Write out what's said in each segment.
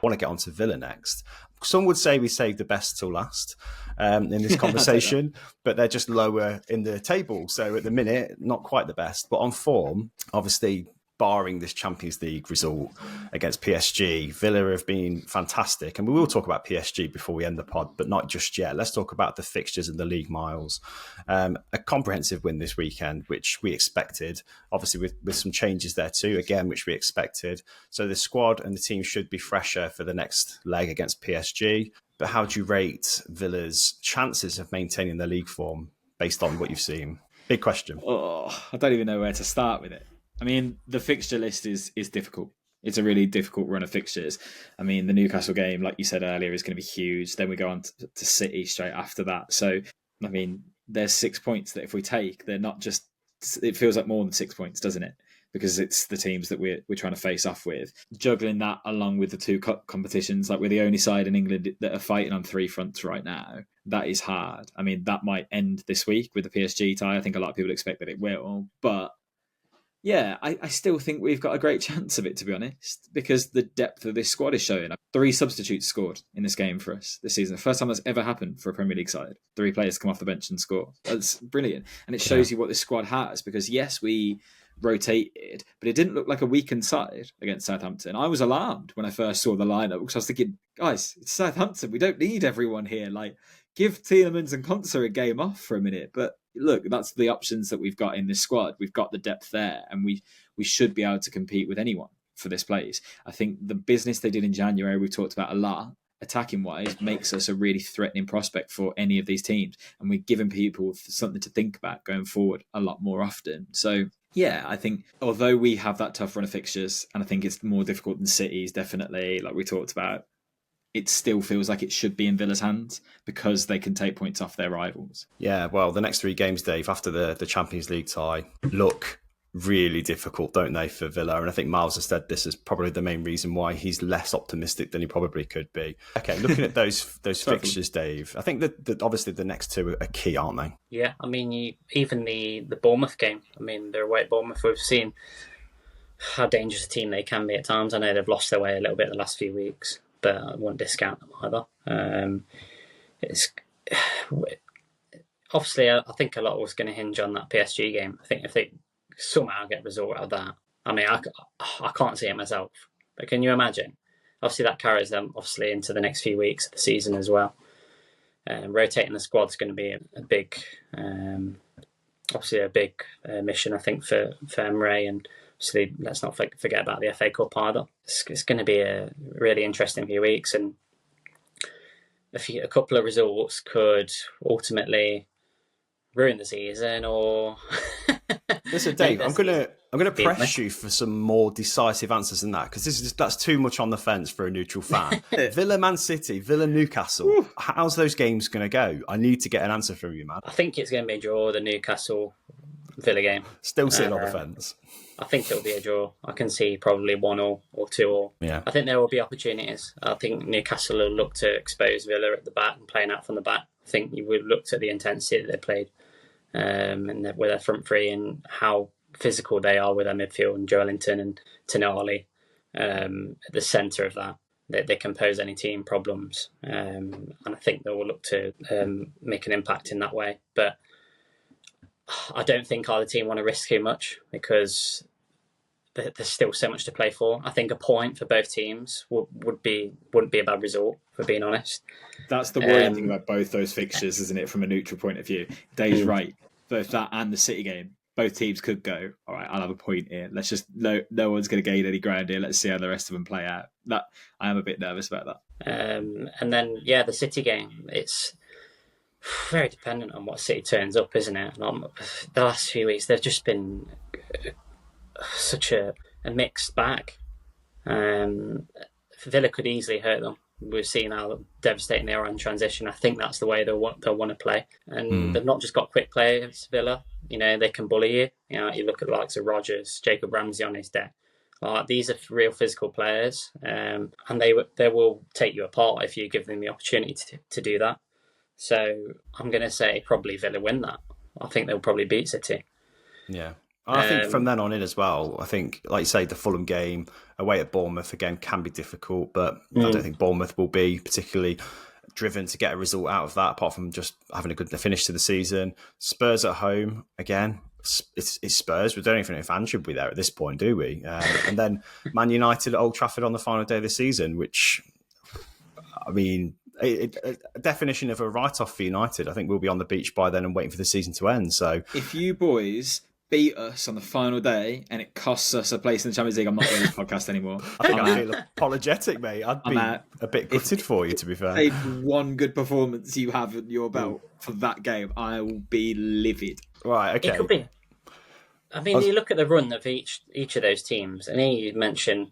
I want to get on to Villa next. Some would say we saved the best till last in this conversation, but they're just lower in the table. So at the minute, not quite the best. But on form, obviously, barring this Champions League result against PSG, Villa have been fantastic. And we will talk about PSG before we end the pod, but not just yet. Let's talk about the fixtures and the league, Myles. A comprehensive win this weekend, which we expected, obviously with some changes there too, again, which we expected. So the squad and the team should be fresher for the next leg against PSG. But how do you rate Villa's chances of maintaining their league form based on what you've seen? Big question. Oh, I don't even know where to start with it. I mean, the fixture list is difficult. It's a really difficult run of fixtures. I mean, the Newcastle game, like you said earlier, is going to be huge. Then we go on to City straight after that. So, I mean, there's 6 points that if we take, they're not just... It feels like more than 6 points, doesn't it? Because it's the teams that we're trying to face off with. Juggling that along with the two competitions, like we're the only side in England that are fighting on three fronts right now. That is hard. I mean, that might end this week with the PSG tie. I think a lot of people expect that it will. But yeah, I still think we've got a great chance of it, to be honest, because the depth of this squad is showing. 3 substitutes scored in this game for us this season. The first time that's ever happened for a Premier League side. 3 players come off the bench and score. That's brilliant. And it shows you what this squad has, because yes, we rotated, but it didn't look like a weakened side against Southampton. I was alarmed when I first saw the lineup because I was thinking, guys, it's Southampton. We don't need everyone here. Like, give Tielemans and Konsa a game off for a minute. But look, that's the options that we've got in this squad. We've got the depth there, and we should be able to compete with anyone for this place. I think the business they did in January, we've talked about a lot, attacking-wise, makes us a really threatening prospect for any of these teams. And we're giving people something to think about going forward a lot more often. So, yeah, I think although we have that tough run of fixtures, and I think it's more difficult than City's, definitely, like we talked about, it still feels like it should be in Villa's hands because they can take points off their rivals. Yeah, well, the next 3 games, Dave, after the Champions League tie, look really difficult, don't they, for Villa? And I think Myles has said this is probably the main reason why he's less optimistic than he probably could be. Okay, looking at those fixtures, Dave, I think that obviously the next 2 are key, aren't they? Yeah, I mean, even the Bournemouth game, I mean, they're away at Bournemouth. We've seen how dangerous a team they can be at times. I know they've lost their way a little bit the last few weeks, but I won't discount them either. It's obviously, I think a lot was going to hinge on that PSG game. I think if they somehow get a result out of that, I mean, I can't see it myself, but can you imagine? Obviously, that carries them obviously into the next few weeks of the season as well. Rotating the squad's going to be a big, obviously a big mission, I think, for Emery, and obviously let's not forget about the FA Cup either. It's going to be a really interesting few weeks, and a couple of results could ultimately ruin the season or. Listen, Dave, I'm gonna press you for some more decisive answers than that, because that's too much on the fence for a neutral fan. Villa, Man City, Villa, Newcastle. How's those games going to go? I need to get an answer from you, man. I think it's going to be a draw, the Newcastle Villa game. Still sitting on the fence. I think it'll be a draw. I can see probably 1-1 or 2-2. Yeah. I think there will be opportunities. I think Newcastle will look to expose Villa at the back and playing out from the back. I think you would look at the intensity that they played. And with their front three and how physical they are with their midfield and Joelinton and Tonali at the centre of that. They can pose any team problems. And I think they will look to make an impact in that way. But I don't think either team want to risk too much because there's still so much to play for. I think a point for both teams wouldn't be a bad result, for being honest. That's the worrying thing about both those fixtures, isn't it, from a neutral point of view? Dave's right. Both that and the City game, both teams could go, all right, I'll have a point here. Let's just, no one's going to gain any ground here. Let's see how the rest of them play out. That I am a bit nervous about that. And then, yeah, the City game, it's very dependent on what City turns up, isn't it? The last few weeks, they've just been such a mixed bag. Villa could easily hurt them. We've seen how devastating they are in transition. I think that's the way they'll want to play. And they've not just got quick players, Villa. You know, they can bully you. You know, you look at the likes of Rodgers, Jacob Ramsey on his deck. These are real physical players, and they will take you apart if you give them the opportunity to do that. So I'm going to say probably Villa win that. I think they'll probably beat City. Yeah. I think from then on in as well, I think, like you say, the Fulham game away at Bournemouth again can be difficult, but I don't think Bournemouth will be particularly driven to get a result out of that, apart from just having a good finish to the season. Spurs at home, again, it's Spurs. We don't even know if Ange should be there at this point, do we? And then Man United at Old Trafford on the final day of the season, which, I mean, a definition of a write-off for United. I think we'll be on the beach by then and waiting for the season to end. So if you boys beat us on the final day and it costs us a place in the Champions League, I'm not doing this podcast anymore. I think I feel apologetic, mate. I'd be a bit gutted for you, to be fair. If one good performance you have in your belt for that game, I will be livid. Right, okay. It could be. I mean, you look at the run of each of those teams, and here you mention,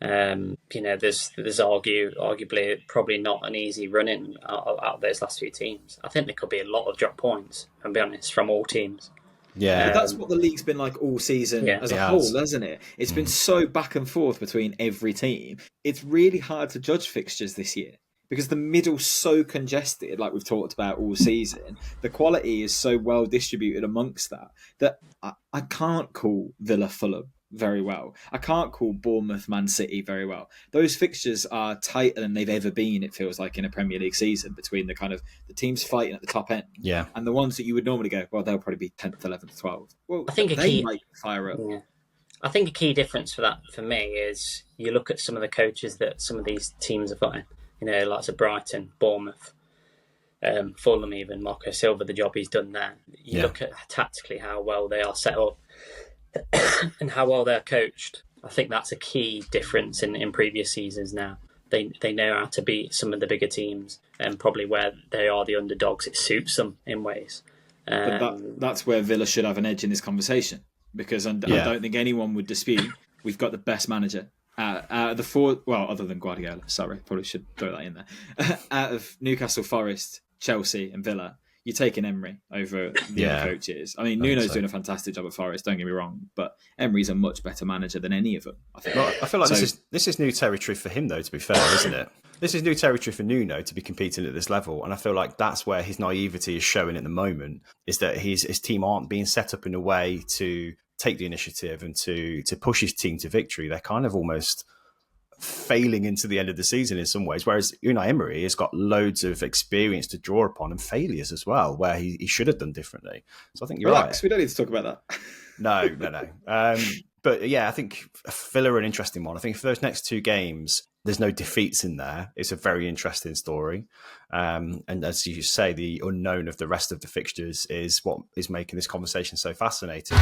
there's arguably probably not an easy run-in out of those last few teams. I think there could be a lot of drop points, I'll be honest, from all teams. Yeah, but that's what the league's been like all season as a whole, hasn't it? It's been so back and forth between every team. It's really hard to judge fixtures this year because the middle's so congested, like we've talked about all season. The quality is so well distributed amongst that I can't call Villa Fulham very well. I can't call Bournemouth Man City very well. Those fixtures are tighter than they've ever been, it feels like, in a Premier League season, between the teams fighting at the top end and the ones that you would normally go, well, they'll probably be 10th, 11th, 12th. Well, I think they might fire up. Yeah. I think a key difference for me is you look at some of the coaches that some of these teams have got in, like Brighton, Bournemouth, Fulham even, Marco Silva, the job he's done there. You look at tactically how well they are set up and how well they're coached. I think that's a key difference in previous seasons now. They know how to beat some of the bigger teams, and probably where they are the underdogs, it suits them in ways. But that's where Villa should have an edge in this conversation, because I don't think anyone would dispute we've got the best manager out of the four, well, other than Guardiola, sorry, probably should throw that in there. Out of Newcastle, Forest, Chelsea and Villa, you're taking Emery over the other coaches. I mean, Nuno's doing a fantastic job at Forest, don't get me wrong, but Emery's a much better manager than any of them, I think. Well, I feel like this is new territory for him, though, to be fair, isn't it? This is new territory for Nuno to be competing at this level, and I feel like that's where his naivety is showing at the moment, is that his team aren't being set up in a way to take the initiative and to push his team to victory. They're kind of almost failing into the end of the season in some ways, whereas Unai Emery has got loads of experience to draw upon and failures as well, where he should have done differently. So I think you're right. We don't need to talk about that. No. But yeah, I think Villa are an interesting one. I think for those next two games, there's no defeats in there. It's a very interesting story. And as you say, the unknown of the rest of the fixtures is what is making this conversation so fascinating.